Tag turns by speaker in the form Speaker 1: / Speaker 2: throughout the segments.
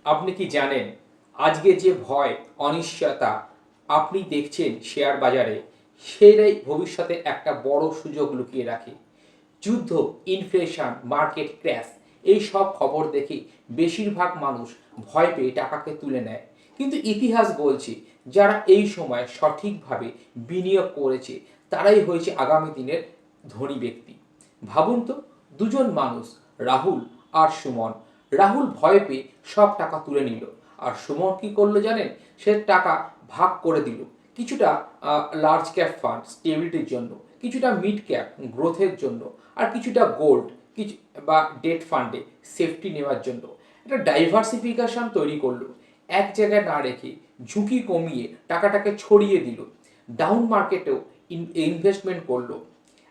Speaker 1: আপনি কি জানেন আজকে যে ভয় অনিশ্চয়তা আপনি দেখছেন শেয়ার বাজারে সেটাই ভবিষ্যতে একটা বড় সুযোগ লুকিয়ে রাখে। যুদ্ধ, ইনফ্লেশন, মার্কেট ক্র্যাশ এই সব খবর দেখে বেশিরভাগ মানুষ ভয় পেয়ে টাকাকে তুলে নেয়। কিন্তু ইতিহাস বলছে যারা এই সময় সঠিকভাবে বিনিয়োগ করেছে তারাই হয়েছে আগামী দিনের ধনী ব্যক্তি। ভাবুন তো, দুজন মানুষ, রাহুল আর সুমন। রাহুল ভয় পেয়ে সব টাকা তুলে নিল, আর সুমন কি করলো জানেন? সে টাকা ভাগ করে দিল, কিছুটা লার্জ ক্যাপ ফান্ড স্টেবিলিটির জন্য, কিছুটা মিড ক্যাপ গ্রোথের জন্য, আর কিছুটা গোল্ড কিছু বা ডেট ফান্ডে সেফটি নেওয়ার জন্য। একটা ডাইভার্সিফিকেশন তৈরি করলো, এক জায়গায় না রেখে ঝুঁকি কমিয়ে টাকাটাকে ছড়িয়ে দিল, ডাউন মার্কেটেও ইনভেস্টমেন্ট করলো।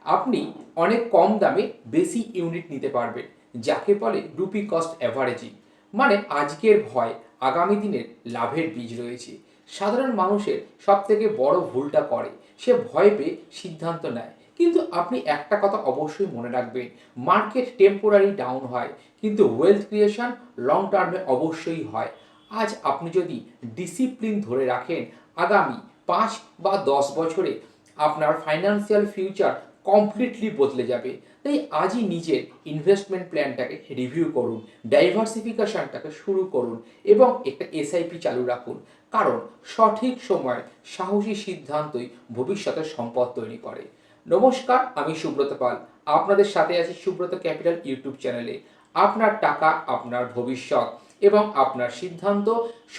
Speaker 1: আপনি অনেক কম দামে বেশি ইউনিট নিতে পারবেন, যাকে বলে রুপি কস্ট অ্যাভারেজিং। মানে আজকের ভয় আগামী দিনের লাভের বীজ রয়েছে। সাধারণ মানুষের সব থেকে বড় ভুলটা করে সে ভয় পেয়ে সিদ্ধান্ত নেয়। কিন্তু আপনি একটা কথা অবশ্যই মনে রাখবেন, মার্কেট টেম্পোরারি ডাউন হয় কিন্তু ওয়েলথ ক্রিয়েশন লং টার্মে অবশ্যই হয়। আজ আপনি যদি ডিসিপ্লিন ধরে রাখেন, আগামী 5 বা 10 বছরে আপনার ফাইন্যান্সিয়াল ফিউচার কমপ্লিটলি বদলে যাবে। তাই আজই নিজের ইনভেস্টমেন্ট প্ল্যানটাকে রিভিউ করুন, ডাইভার্সিফিকেশনটাকে শুরু করুন এবং একটা এসআইপি চালু রাখুন। কারণ সঠিক সময় সাহসী সিদ্ধান্তই ভবিষ্যতের সম্পদ তৈরি করে। নমস্কার, আমি সুব্রত পাল। আপনাদের সাথে আছি সুব্রত ক্যাপিটাল ইউটিউব চ্যানেলে। আপনার টাকা, আপনার ভবিষ্যৎ এবং আপনার সিদ্ধান্ত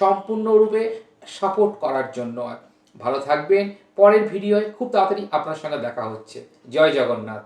Speaker 1: সম্পূর্ণরূপে সাপোর্ট করার জন্য। ভালো থাকবেন। পরের ভিডিওয় খুব তাড়াতাড়ি আপনার সঙ্গে দেখা হচ্ছে। জয় জগন্নাথ।